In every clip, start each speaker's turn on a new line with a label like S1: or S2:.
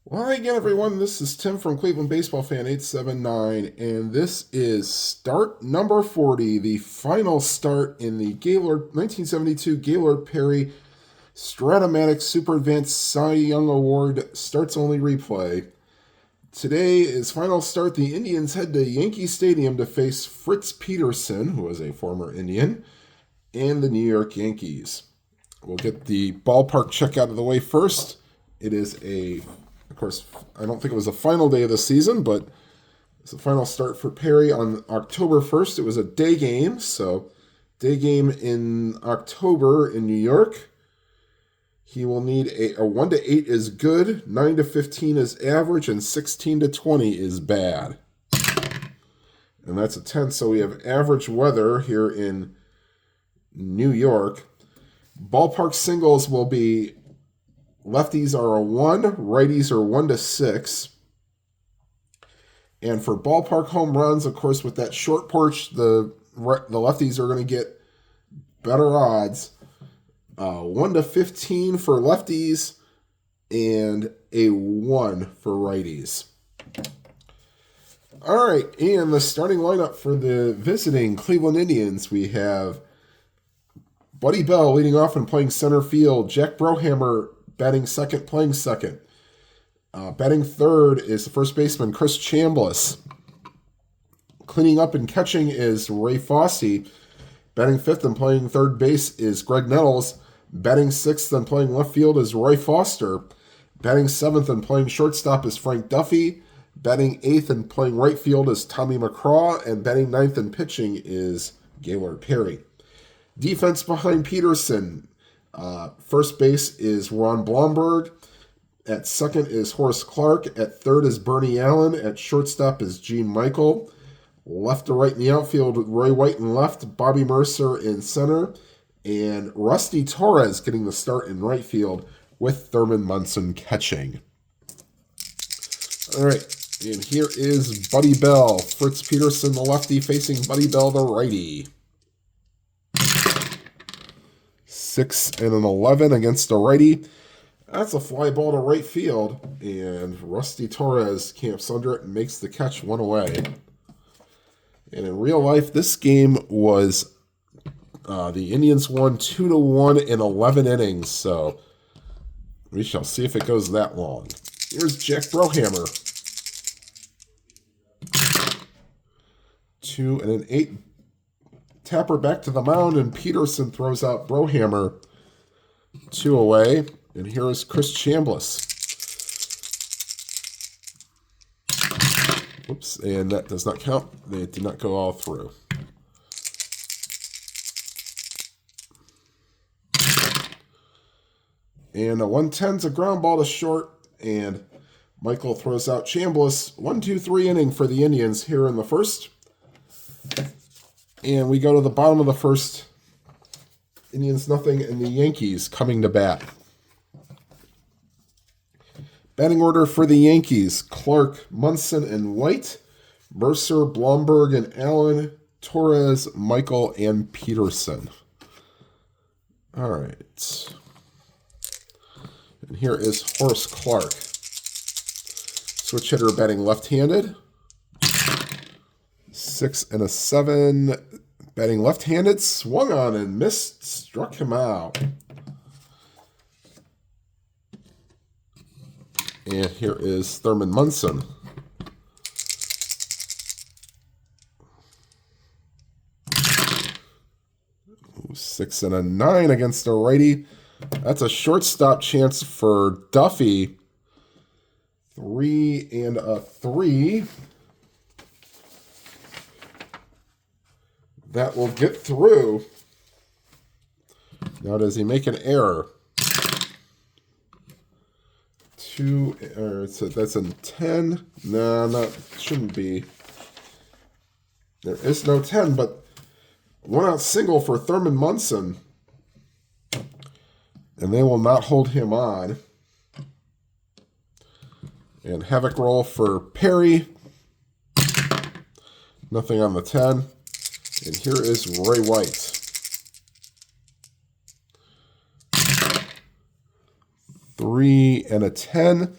S1: Well, hi again, everyone. This is Tim from Cleveland Baseball Fan 879, and this is start number 40, the final start in the Gaylord 1972 Gaylord Perry Stratomatic Super Advanced Cy Young Award starts only replay. Today is final start. The Indians head to Yankee Stadium to face Fritz Peterson, who was a former Indian, and the New York Yankees. We'll get the ballpark check out of the way first. It is of course, I don't think it was the final day of the season, but it's the final start for Perry on October 1st. It was a day game, so day game in October in New York. He will need a 1 to 8 is good, 9 to 15 is average, and 16 to 20 is bad. And that's a 10, so we have average weather here in New York. Ballpark singles will be lefties are a 1, righties are 1 to 6. And for ballpark home runs, of course, with that short porch, the lefties are going to get better odds. 1 to 15 for lefties and a 1 for righties. All right, and the starting lineup for the visiting Cleveland Indians, we have Buddy Bell leading off and playing center field, Jack Brohammer batting second, playing second. Batting third is the first baseman, Chris Chambliss. Cleaning up and catching is Ray Fosse. Batting fifth and playing third base is Greg Nettles. Batting sixth and playing left field is Roy Foster. Batting seventh and playing shortstop is Frank Duffy. Batting eighth and playing right field is Tommy McCraw. And batting ninth and pitching is Gaylord Perry. Defense behind Peterson. First base is Ron Blomberg. At second is Horace Clark. At third is Bernie Allen. At shortstop is Gene Michael. Left to right in the outfield, Roy White in left, Bobby Mercer in center, and Rusty Torres getting the start in right field with Thurman Munson catching. All right, and here is Buddy Bell. Fritz Peterson, the lefty, facing Buddy Bell, the righty. 6 and an 11 against the righty. That's a fly ball to right field, and Rusty Torres camps under it and makes the catch, one away. And in real life, this game was the Indians won 2-1 in 11 innings, so we shall see if it goes that long. Here's Jack Brohammer. 2 and an 8. Tapper back to the mound, and Peterson throws out Brohammer. 2 away. And here is Chris Chambliss. Oops, and that does not count. They did not go all through. And a 110's a ground ball to short, and Michael throws out Chambliss. 1-2-3 inning for the Indians here in the first. And we go to the bottom of the first. Indians nothing, and the Yankees coming to bat. Batting order for the Yankees: Clark, Munson, and White, Mercer, Blomberg, and Allen, Torres, Michael, and Peterson. All right. And here is Horace Clark. Switch hitter batting left-handed. 6 and a 7. Batting left-handed, swung on and missed, struck him out. And here is Thurman Munson. 6 and a 9 against a righty. That's a shortstop chance for Duffy. 3 and a 3. That will get through. Now, does he make an error? That's a 10. No, shouldn't be. There is no 10, but 1 out single for Thurman Munson. And they will not hold him on. And havoc roll for Perry. Nothing on the 10. And here is Roy White. 3 and a 10.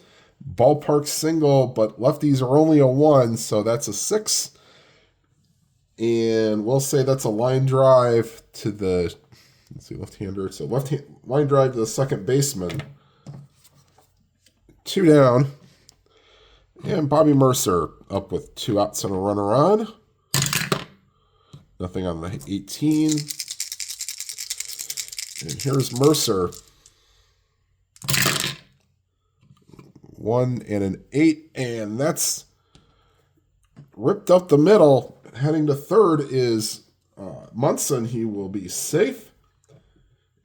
S1: ballpark single, but lefties are only a 1, so that's a 6. And we'll say that's a line drive to the, let's see, left-hander. So line drive to the second baseman. 2 down. And Bobby Mercer up with 2 outs and a runner on. Nothing on the 18. And here's Mercer. 1 and an 8, and that's ripped up the middle. Heading to third is Munson. He will be safe.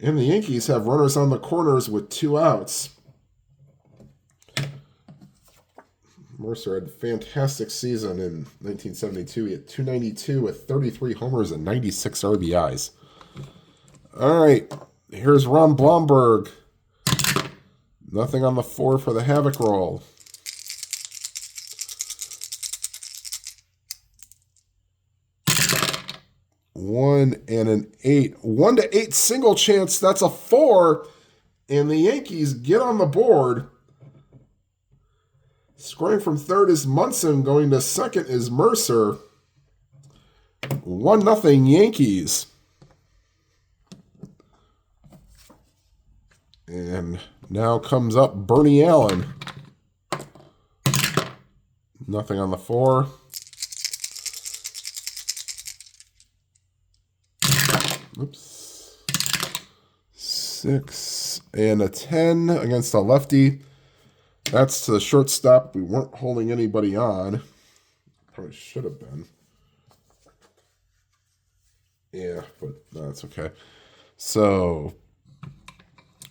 S1: And the Yankees have runners on the corners with 2 outs. Mercer had a fantastic season in 1972. He had 292 with 33 homers and 96 RBIs. All right, here's Ron Blomberg. Nothing on the 4 for the havoc roll. One and an 8. 1 to 8 single chance. That's a 4. And the Yankees get on the board. Scoring from third is Munson. Going to second is Mercer. 1-0 Yankees. And now comes up Bernie Allen. Nothing on the 4. Oops. 6 and a 10 against a lefty. That's to the shortstop. We weren't holding anybody on. Probably should have been. Yeah, but no, that's okay. So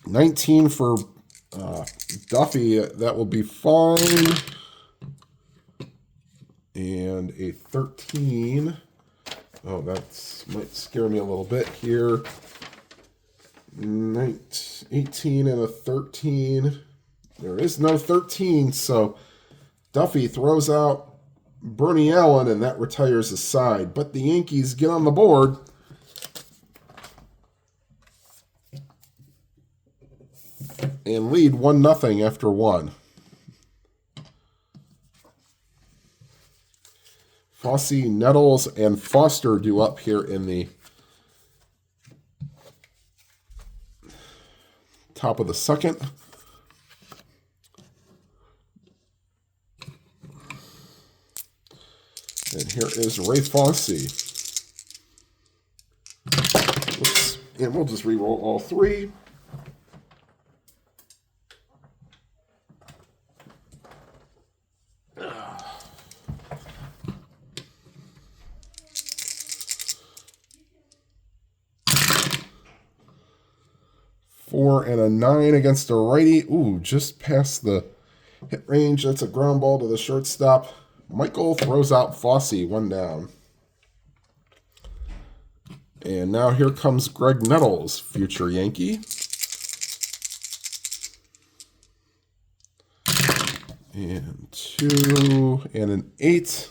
S1: 19 for Duffy. That will be fine. And a 13. Oh, that might scare me a little bit here. 18 and a 13. There is no 13, so Duffy throws out Bernie Allen, and that retires the side. But the Yankees get on the board. And lead 1-0 after 1. Fossey, Nettles, and Foster due up here in the top of the second. And here is Ray Fossey. Oops. And we'll just re-roll all 3. Four and a 9 against a righty. Ooh, just past the hit range. That's a ground ball to the shortstop. Michael throws out Fossey, 1 down. And now here comes Greg Nettles, future Yankee. And 2 and an 8.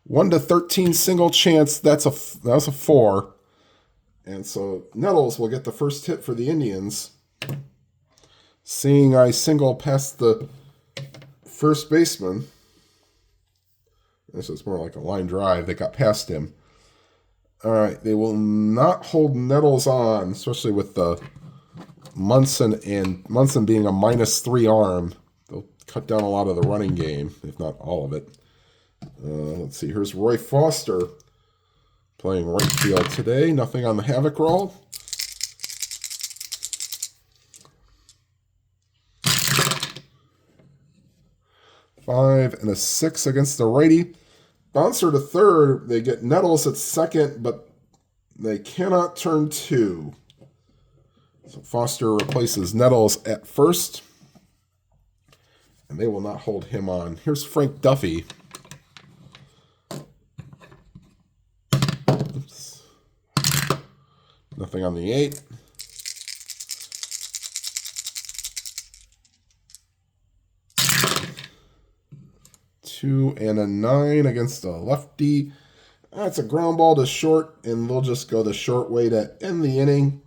S1: 1 to 13 single chance. That was a 4. And so Nettles will get the first hit for the Indians. Seeing I single past the first baseman. This is more like a line drive. They got past him. All right, they will not hold Nettles on, especially with the Munson being a -3 arm. They'll cut down a lot of the running game, if not all of it. Let's see. Here's Roy Foster playing right field today. Nothing on the havoc roll. Five and a 6 against the righty. Bouncer to third. They get Nettles at second, but they cannot turn 2. So Foster replaces Nettles at first. And they will not hold him on. Here's Frank Duffy. Oops. Nothing on the 8. Two and a 9 against a lefty. That's a ground ball to short, and they'll just go the short way to end the inning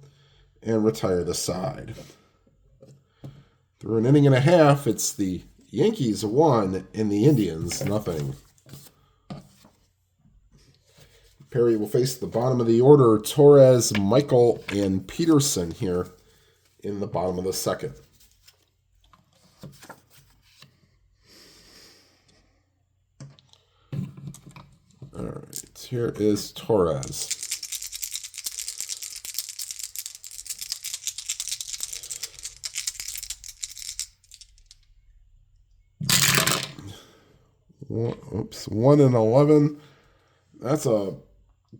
S1: and retire the side. Through an inning and a half, it's the Yankees 1 and the Indians nothing. Perry will face the bottom of the order, Torres, Michael, and Peterson here in the bottom of the second. All right, here is Torres. Oops, 1 and 11. That's a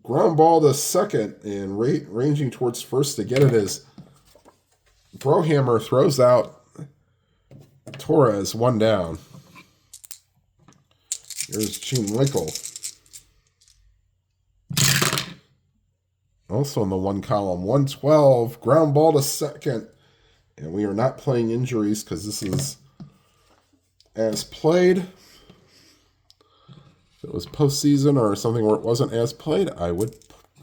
S1: ground ball to second, and ranging towards first to get it is Brohammer throws out Torres, 1 down. Here's Gene Winkle. Also in the 1 column, 112, ground ball to second. And we are not playing injuries because this is as played. If it was postseason or something where it wasn't as played, I would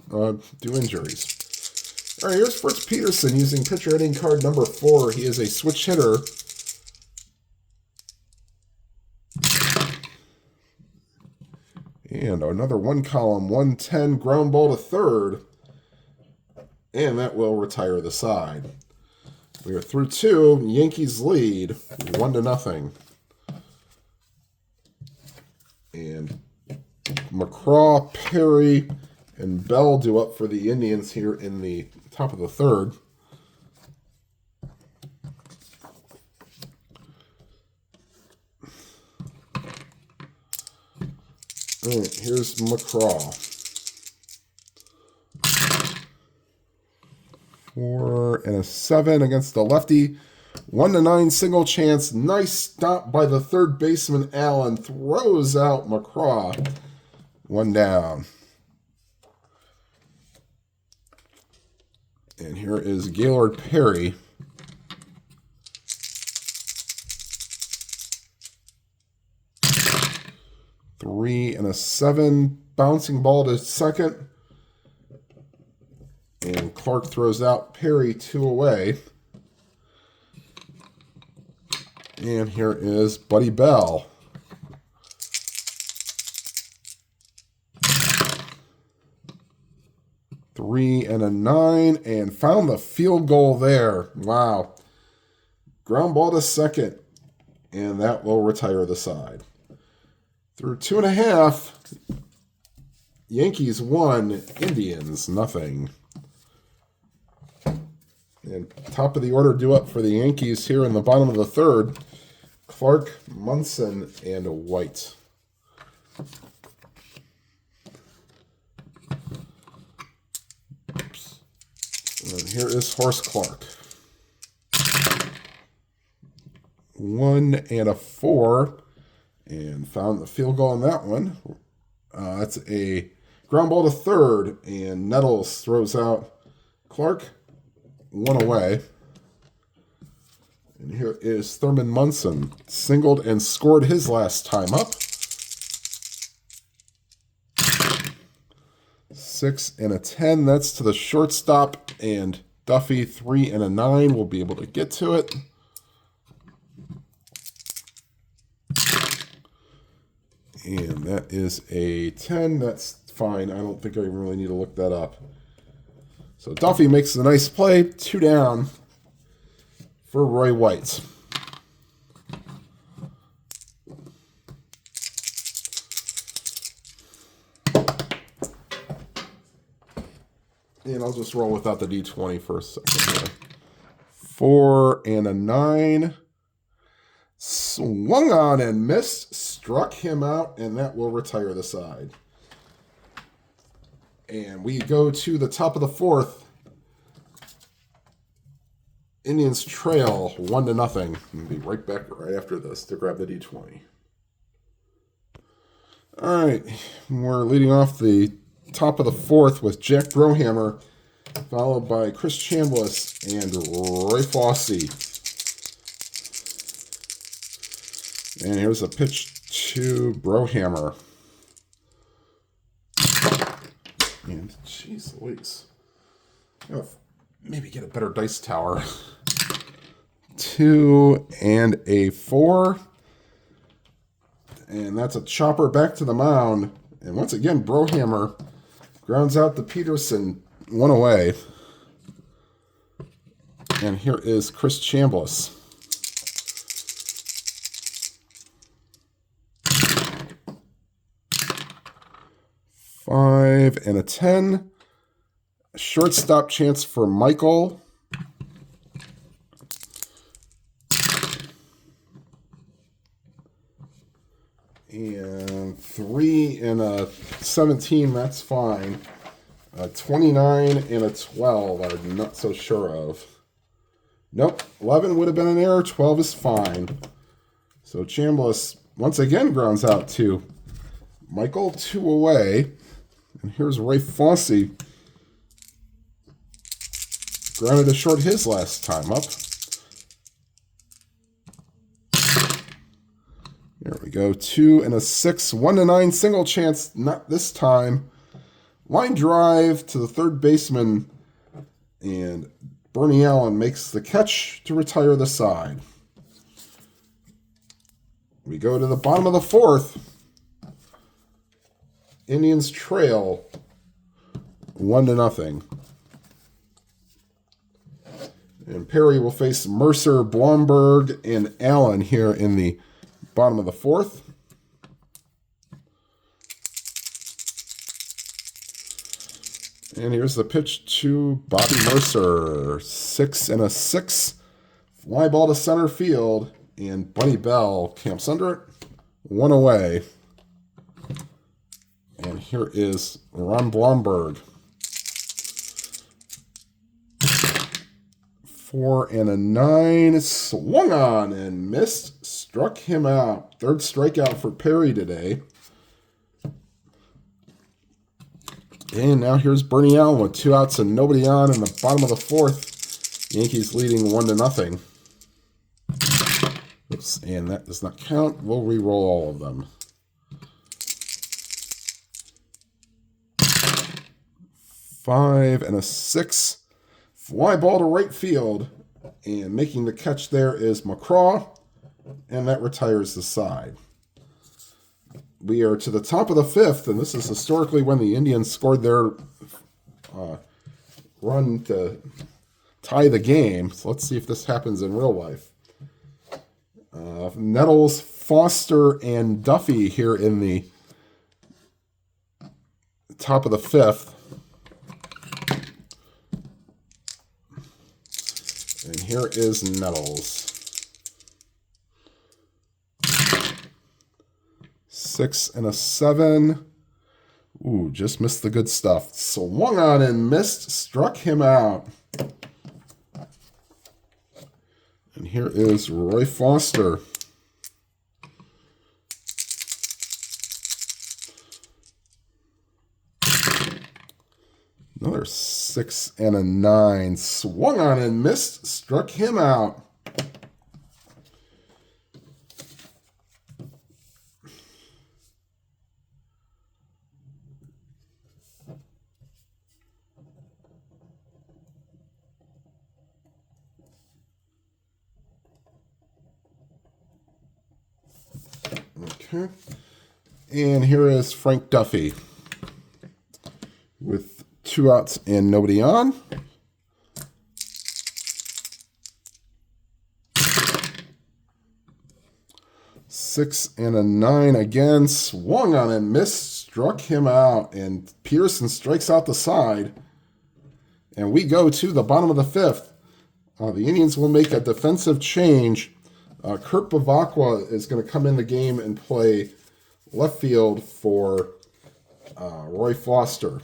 S1: do injuries. All right, here's Fritz Peterson using pitcher hitting card number 4. He is a switch hitter. And another 1 column, 110, ground ball to third. And that will retire the side. We are through 2. Yankees lead 1-0. And McCraw, Perry, and Bell do up for the Indians here in the top of the third. All right, here's McCraw. 4 and a 7 against the lefty. 1-9 single chance. Nice stop by the third baseman. Allen throws out McCraw. 1 down. And here is Gaylord Perry. 3 and a 7. Bouncing ball to second. And Clark throws out Perry 2 away. And here is Buddy Bell. Three and a 9, and found the field goal there. Wow. Ground ball to second, and that will retire the side. Through 2.5, Yankees 1, Indians nothing. And top of the order due up for the Yankees here in the bottom of the third. Clark, Munson, and White. Oops. And here is Horace Clark. 1 and a 4. And found the field goal on that one. That's a ground ball to third. And Nettles throws out Clark. 1 away. And here is Thurman Munson. Singled and scored his last time up. 6 and a 10. That's to the shortstop. And Duffy, 3 and a 9. Will be able to get to it. And that is a 10. That's fine. I don't think I really need to look that up. So Duffy makes a nice play. 2 down for Roy White. And I'll just roll without the D20 for a second here. 4 and a 9. Swung on and missed. Struck him out, and that will retire the side. And we go to the top of the fourth. Indians trail 1-0. We'll be right back right after this to grab the D20. All right, we're leading off the top of the fourth with Jack Brohammer, followed by Chris Chambliss and Roy Fossey. And here's a pitch to Brohammer. And jeez Louise. Maybe get a better dice tower. 2 and a 4. And that's a chopper back to the mound. And once again, Brohammer grounds out to Peterson, 1 away. And here is Chris Chambliss. Five and a 10. A shortstop chance for Michael. And 3 and a 17, that's fine. 29 and a 12, I'm not so sure of. Nope, 11 would have been an error, 12 is fine. So Chambliss once again grounds out to Michael, 2 away. And here's Ray Fosse. Grounded to short his last time up. There we go. 2 and a 6. 1 to 9. Single chance. Not this time. Line drive to the third baseman. And Bernie Allen makes the catch to retire the side. We go to the bottom of the 4th. Indians trail 1 to 0. And Perry will face Mercer, Blomberg, and Allen here in the bottom of the 4th. And here's the pitch to Bobby Mercer. 6 and a 6. Fly ball to center field. And Bunny Bell camps under it. 1 away. And here is Ron Blomberg. 4 and a 9. Swung on and missed. Struck him out. 3rd strikeout for Perry today. And now here's Bernie Allen with 2 outs and nobody on in the bottom of the 4th. Yankees leading 1 to 0. Oops, and that does not count. We'll re-roll all of them. 5 and a 6. Fly ball to right field. And making the catch there is McCraw. And that retires the side. We are to the top of the 5th, and this is historically when the Indians scored their run to tie the game. So let's see if this happens in real life. Nettles, Foster, and Duffy here in the top of the 5th. And here is Nettles. 6 and a 7. Ooh, just missed the good stuff. Swung on and missed. Struck him out. And here is Roy Foster. Another 6 and a 9. Swung on and missed. Struck him out. Okay. And here is Frank Duffy with 2 outs and nobody on. Six and a 9 again. Swung on and missed. Struck him out. And Peterson strikes out the side. And we go to the bottom of the 5th. The Indians will make a defensive change. Kurt Bavacqua is going to come in the game and play left field for Roy Foster.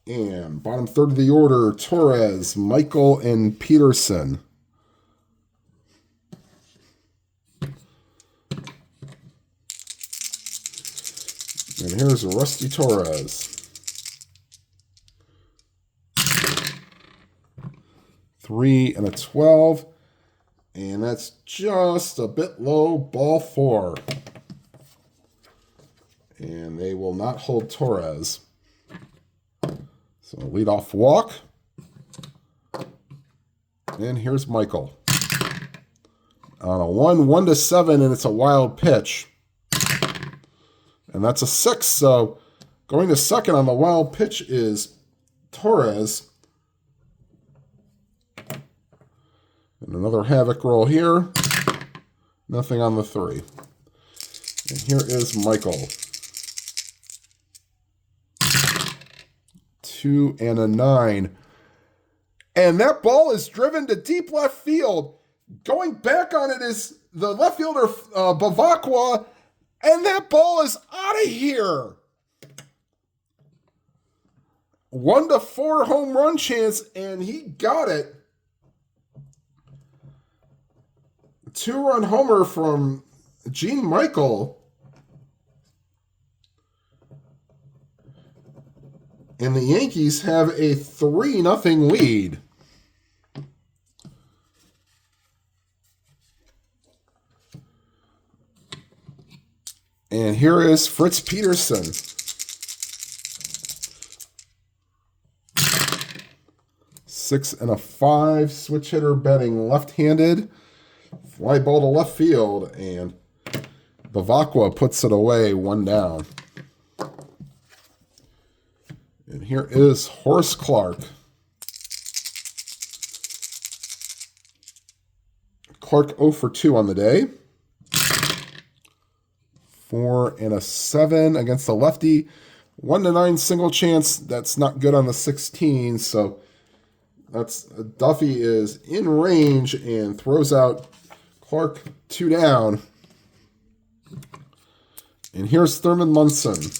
S1: And bottom 3rd of the order, Torres, Michael, and Peterson. And here's Rusty Torres. 3 and a 12. And that's just a bit low, ball 4. And they will not hold Torres. So leadoff walk. And here's Michael. on a 1-7, and it's a wild pitch. And that's a 6, so going to second on the wild pitch is Torres. And another havoc roll here. Nothing on the 3. And here is Michael. 2 and a 9. And that ball is driven to deep left field. Going back on it is the left fielder, Bavacqua, and that ball is out of here. 1-4 home run chance, and he got it. 2-run homer from Gene Michael. And the Yankees have a 3-0 lead. And here is Fritz Peterson. 6 and a 5, switch hitter, batting left-handed. Fly ball to left field, and Bavacqua puts it away, 1 down. And here is Horace Clark. Clark 0 for 2 on the day. 4 and a 7 against the lefty. 1-9 single chance. That's not good on the 16, so that's Duffy is in range and throws out Clark 2 down. And here's Thurman Munson.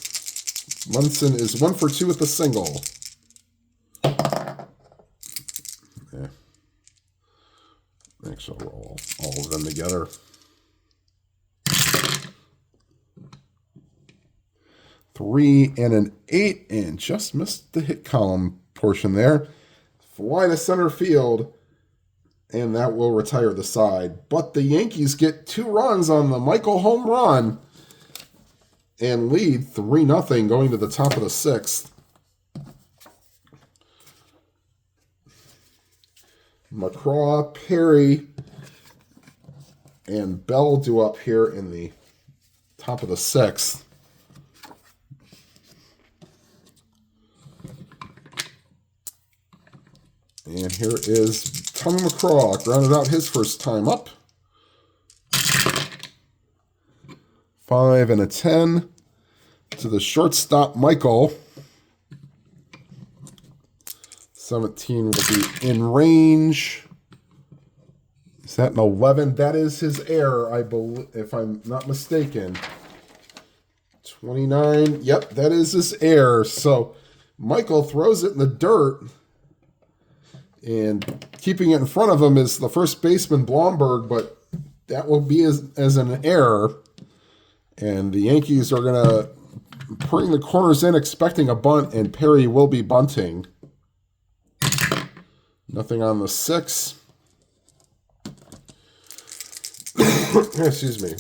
S1: Munson is 1 for 2 with the single. Yeah. Actually, I'll roll all of them together. Three and an 8, and just missed the hit column portion there. Fly to center field, and that will retire the side. But the Yankees get 2 runs on the Michael home run and lead 3-0 going to the top of the 6th. McCraw, Perry, and Bell do up here in the top of the 6th. And here is Tommy McCraw, grounded out his first time up. 5 and a 10 to the shortstop, Michael. 17 will be in range. Is that an 11? That is his error, I believe, if I'm not mistaken. 29. Yep, that is his error. So Michael throws it in the dirt. And keeping it in front of him is the first baseman, Blomberg, but that will be as an error. And the Yankees are going to bring the corners in, expecting a bunt, and Perry will be bunting. Nothing on the 6. Excuse me.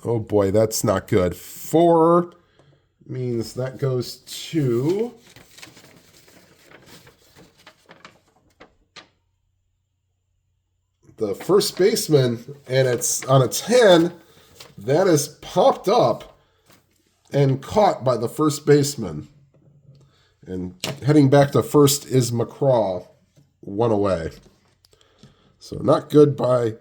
S1: Oh boy, that's not good. 4 means that goes to the first baseman, and it's on a 10. That is popped up and caught by the first baseman. And heading back to first is McCraw, 1 away. So not good by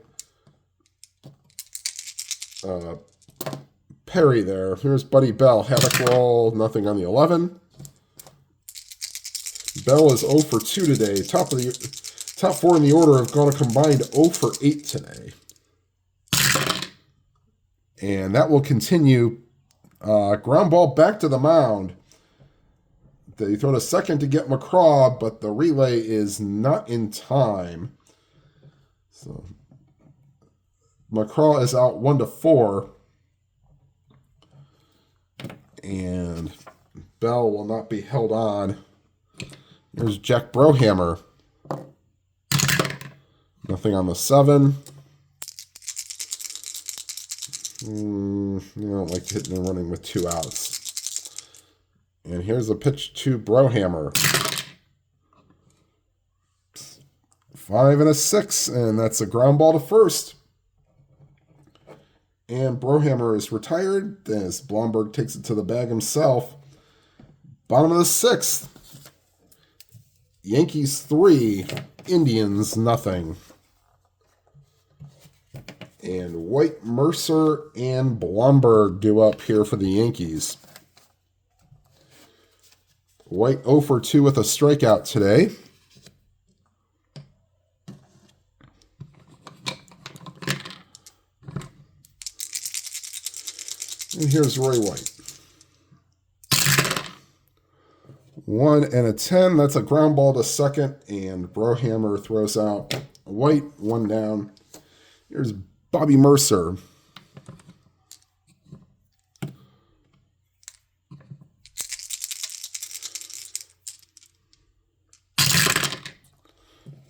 S1: Perry there. Here's Buddy Bell. Havoc roll, nothing on the 11. Bell is 0 for 2 today. Top 4 in the order have gone a combined 0 for 8 today. And that will continue. Ground ball back to the mound. They throw to second to get McCraw, but the relay is not in time. So McCraw is out 1-4. And Bell will not be held on. Here's Jack Brohammer. Nothing on the 7. You don't like hitting and running with 2 outs. And here's a pitch to Brohammer. 5 and a 6, and that's a ground ball to first. And Brohammer is retired as Blomberg takes it to the bag himself. Bottom of the 6th. Yankees 3, Indians nothing. And White, Mercer, and Blomberg do up here for the Yankees. White 0 for 2 with a strikeout today. And here's Roy White. 1 and a 10. That's a ground ball to second. And Brohammer throws out White. 1 down. Here's Bobby Mercer.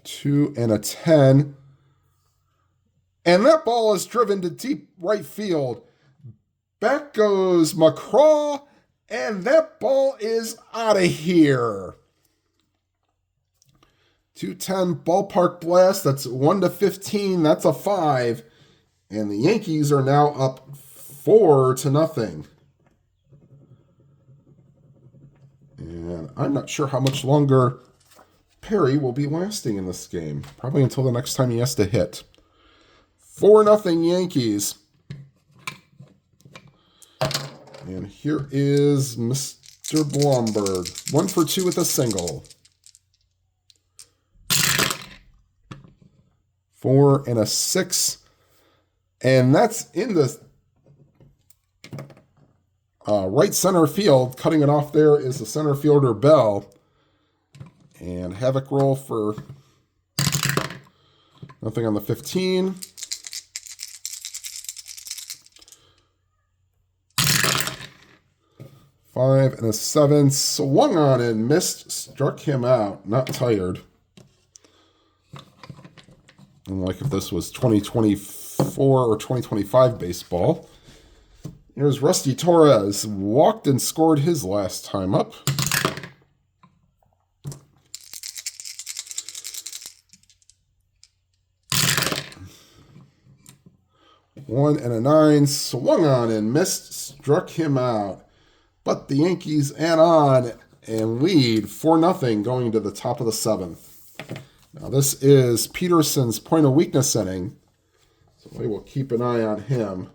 S1: Two and a 10. And that ball is driven to deep right field. Back goes McCraw, and that ball is out of here. 210 ballpark blast. That's 1 to 15. That's a 5. And the Yankees are now up 4 to nothing. And I'm not sure how much longer Perry will be lasting in this game. Probably until the next time he has to hit. 4-0 Yankees. And here is Mr. Blomberg. 1 for 2 with a single. 4 and a 6. And that's in the right center field. Cutting it off there is the center fielder, Bell. And havoc roll for nothing on the 15. Five and a 7. Swung on and missed. Struck him out. Not tired. Unlike if this was 2024 or 2025 baseball. Here's Rusty Torres. Walked and scored his last time up. One and a 9. Swung on and missed. Struck him out. But the Yankees add on and lead 4-0 going to the top of the 7th. Now this is Peterson's point of weakness inning. So we will keep an eye on him.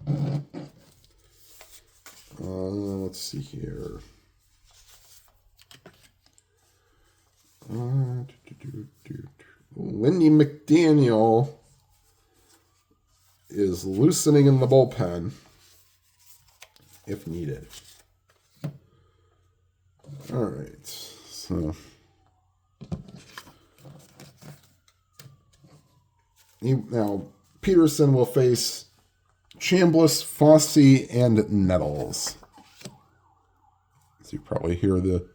S1: Let's see here. Lindy McDaniel is loosening in the bullpen if needed. All right, so now Peterson will face Chambliss, Fossey, and Nettles. So you probably hear the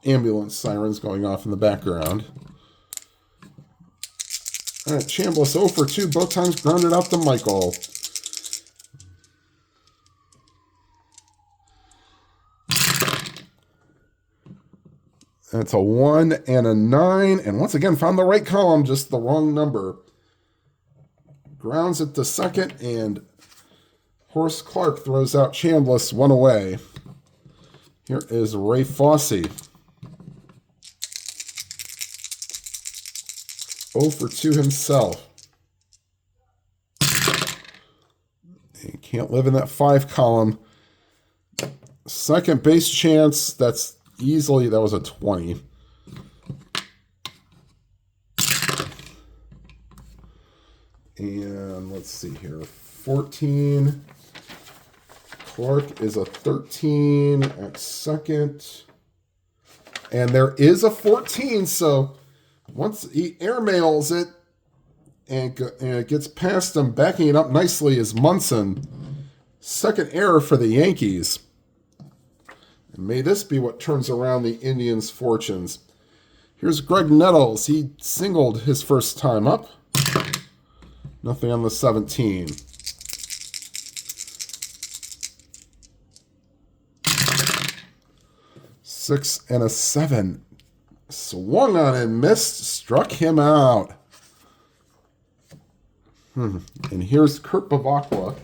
S1: ambulance sirens going off in the background. All right, Chambliss 0 for 2, both times grounded out to Michael. That's a 1 and a 9. And once again, found the right column, just the wrong number. Grounds it to second, and Horace Clark throws out Chambliss 1 away. Here is Ray Fossey. 0 for 2 himself. He can't live in that 5 column. Second base chance, that's easily, that was a 20. And let's see here. 14. Clark is a 13 at second. And there is a 14, so once he airmails it and it gets past him, backing it up nicely is Munson. Second error for the Yankees. May this be what turns around the Indians' fortunes. Here's Greg Nettles. He singled his first time up. Nothing on the 17. Six and a 7. Swung on and missed. Struck him out. And here's Kurt Bavakwa.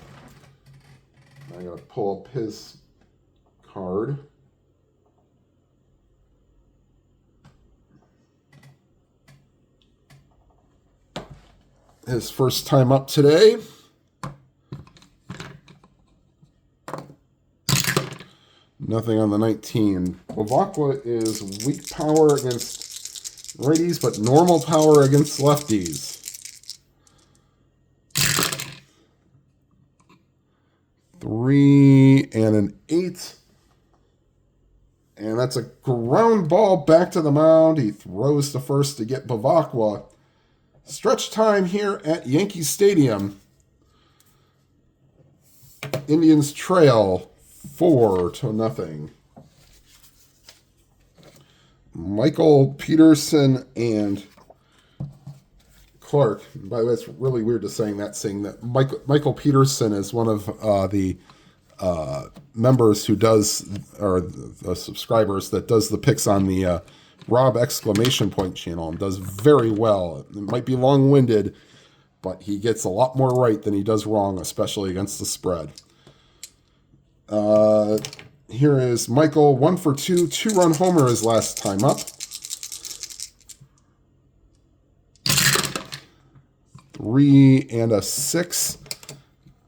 S1: I gotta pull up his card. His first time up today. Nothing on the 19. Bavakwa is weak power against righties, but normal power against lefties. 3 and an 8. And that's a ground ball back to the mound. He throws to first to get Bavakwa. Stretch time here at Yankee Stadium. Indians trail 4-0. Michael Peterson and Clark. By the way, it's really weird to saying that Michael Peterson is one of the members who does, or the subscribers that does the picks on the Rob exclamation point channel and does very well. It might be long-winded, but he gets a lot more right than he does wrong, especially against the spread. Here is Michael, 1 for 2, 2-run homer his last time up. 3 and a 6.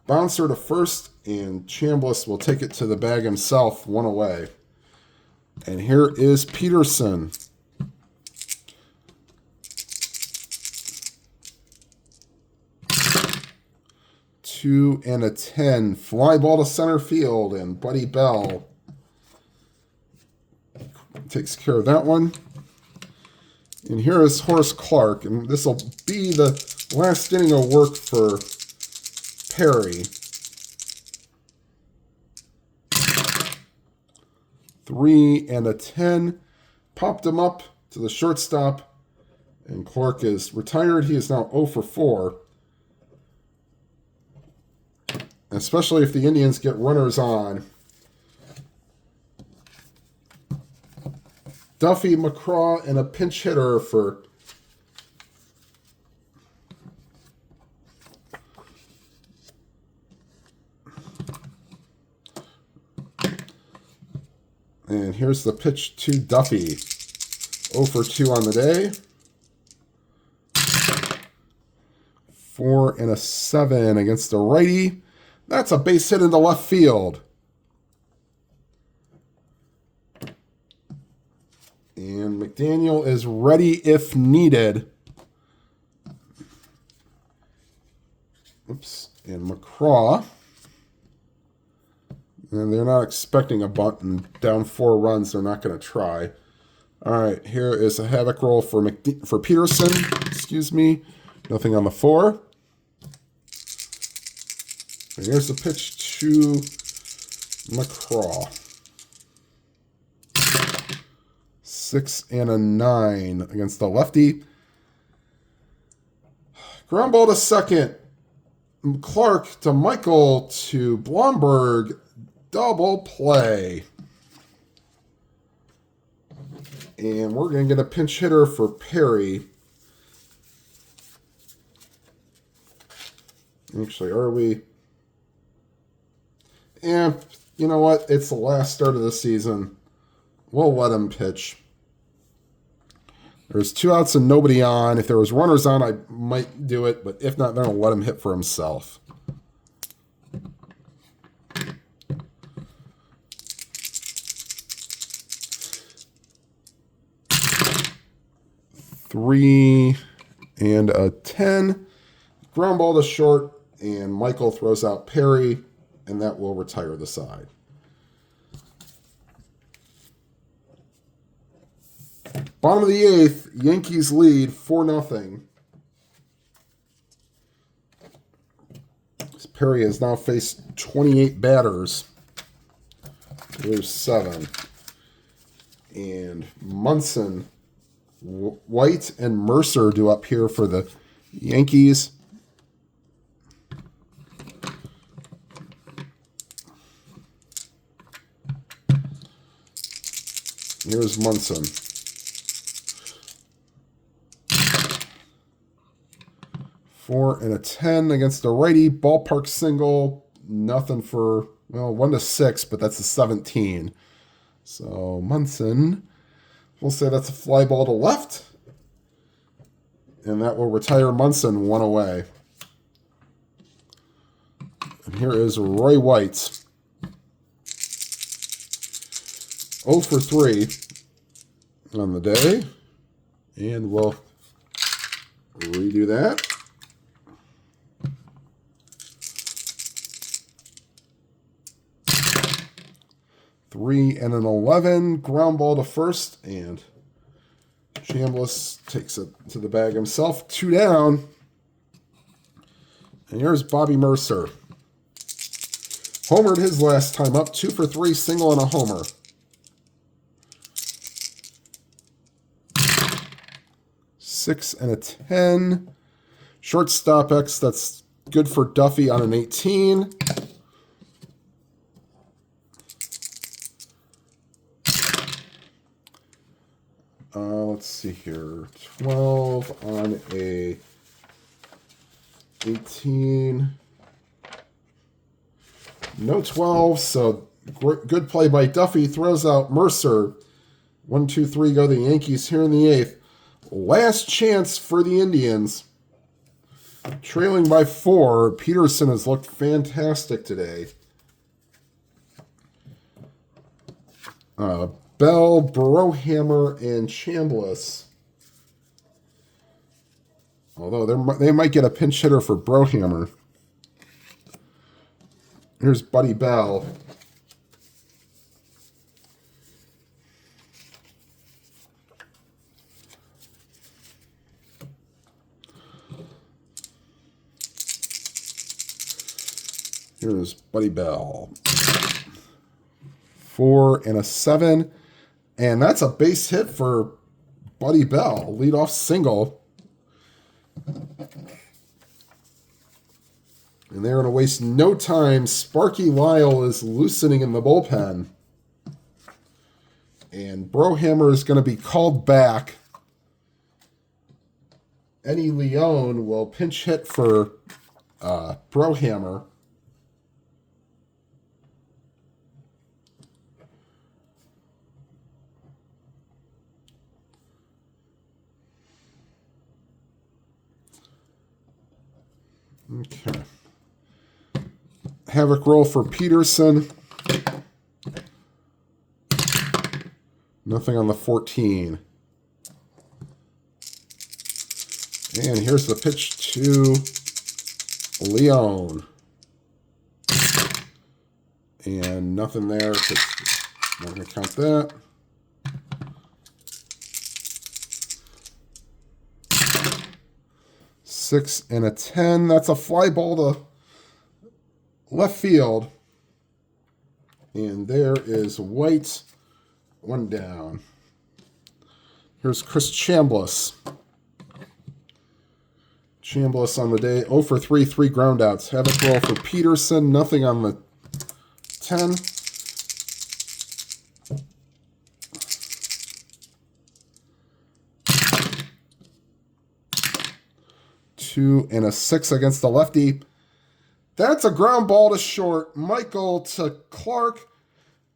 S1: Bouncer to first, and Chambliss will take it to the bag himself, 1 away. And here is Peterson. 2 and a 10. Fly ball to center field, and Buddy Bell takes care of that one. And here is Horace Clark, and this will be the last inning of work for Perry. 3 and a 10. Popped him up to the shortstop, and Clark is retired. He is now 0 for 4. Especially if the Indians get runners on. Duffy, McCraw, and a pinch hitter for and here's the pitch to Duffy. 0 for 2 on the day. 4 and a 7 against the righty. That's a base hit into left field. And McDaniel is ready if needed. Oops. And McCraw. And they're not expecting a bunt, and down 4 runs, they're not going to try. All right, here is a havoc roll for Peterson. Excuse me. Nothing on the 4. And here's the pitch to McCraw. 6 and a 9 against the lefty. Ground ball to second. Clark to Michael to Blomberg. Double play. And we're going to get a pinch hitter for Perry. Actually, are we? And you know what? It's the last start of the season. We'll let him pitch. There's 2 outs and nobody on. If there was runners on, I might do it. But if not, then I'll let him hit for himself. Three and a 10. Ground ball to short. And Michael throws out Perry. And that will retire the side. Bottom of the 8th, Yankees lead 4-0. Perry has now faced 28 batters. There's 7. And Munson, White, and Mercer do up here for the Yankees. Here's Munson. 4 and a 10 against the righty. Ballpark single. Nothing for, well, 1 to 6, but that's a 17. So Munson, we'll say that's a fly ball to left. And that will retire Munson 1 away. And here is Roy White. 0 for 3 on the day. And we'll redo that. Three and an 11. Ground ball to first. And Chambliss takes it to the bag himself. 2 down. And here's Bobby Mercer. Homered his last time up. 2 for 3. Single and a homer. Six and a 10. Shortstop X, that's good for Duffy on an 18. Let's see here. 12 on a 18. No 12, so good play by Duffy. Throws out Mercer. 1, 2, 3 go the Yankees here in the 8th. Last chance for the Indians. Trailing by 4. Peterson has looked fantastic today. Bell, Brohammer, and Chambliss. Although they might get a pinch hitter for Brohammer. Here's Buddy Bell. Here's Buddy Bell. 4 and a 7. And that's a base hit for Buddy Bell. Leadoff single. And they're going to waste no time. Sparky Lyle is loosening in the bullpen. And Brohammer is going to be called back. Eddie Leone will pinch hit for Brohammer. Okay. Havoc roll for Peterson. Nothing on the 14. And here's the pitch to Leone. And nothing there. Not going to count that. Six and a 10. That's a fly ball to left field. And there is White. 1 down. Here's Chris Chambliss. Chambliss on the day. 0 for 3, 3 groundouts. Havoc roll for Peterson. Nothing on the 10. Two and a 6 against the lefty. That's a ground ball to short. Michael to Clark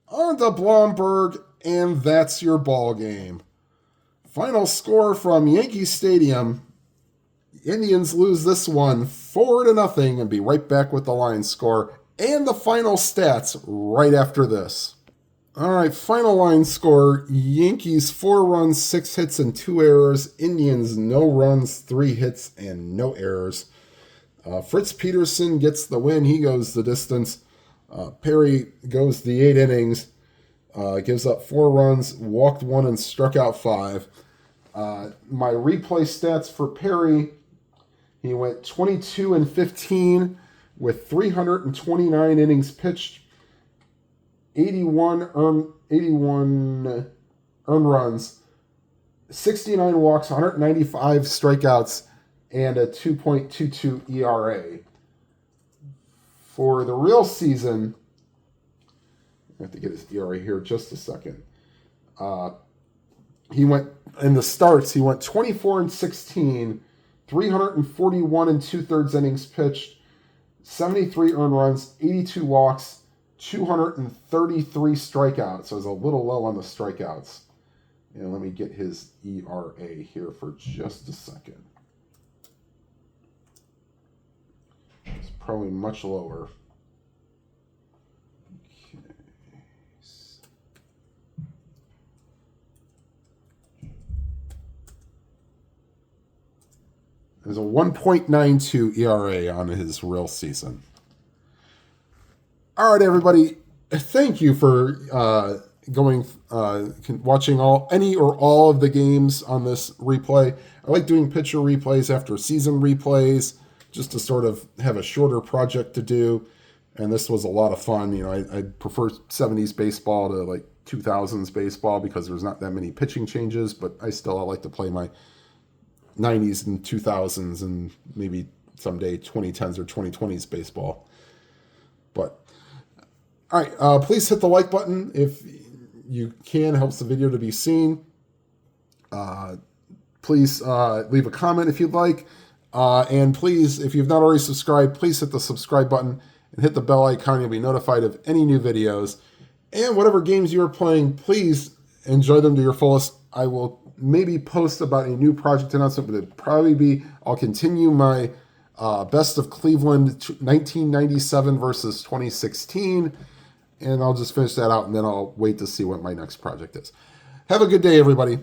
S1: on to Blomberg, and that's your ball game. Final score from Yankee Stadium. Indians lose this one 4-0, and be right back with the line score and the final stats right after this. All right, final line score. Yankees 4 runs, 6 hits, and 2 errors. Indians no runs, 3 hits, and no errors. Fritz Peterson gets the win. He goes the distance. Perry goes the 8 innings. Gives up 4 runs, walked 1, and struck out 5. My replay stats for Perry, he went 22 and 15 with 329 innings pitched, 81 earned runs, 69 walks, 195 strikeouts, and a 2.22 ERA. For the real season, I have to get his ERA here just a second. He went, in the starts, he went 24 and 16, 341 and 2/3 innings pitched, 73 earned runs, 82 walks, 233 strikeouts. So it's a little low on the strikeouts. And let me get his ERA here for just a second. It's probably much lower. There's a 1.92 ERA on his real season. All right, everybody. Thank you for watching any or all of the games on this replay. I like doing pitcher replays after season replays just to sort of have a shorter project to do. And this was a lot of fun. You know, I prefer 70s baseball to like 2000s baseball because there's not that many pitching changes, but I like to play my 90s and 2000s and maybe someday 2010s or 2020s baseball. But all right, please hit the like button if you can. Helps the video to be seen. Please leave a comment if you'd like. And please, if you've not already subscribed, please hit the subscribe button and hit the bell icon. You'll be notified of any new videos. And whatever games you are playing, please enjoy them to your fullest. I will maybe post about a new project announcement, but it'd probably be, I'll continue my Best of Cleveland 1997 versus 2016, and I'll just finish that out, and then I'll wait to see what my next project is. Have a good day, everybody.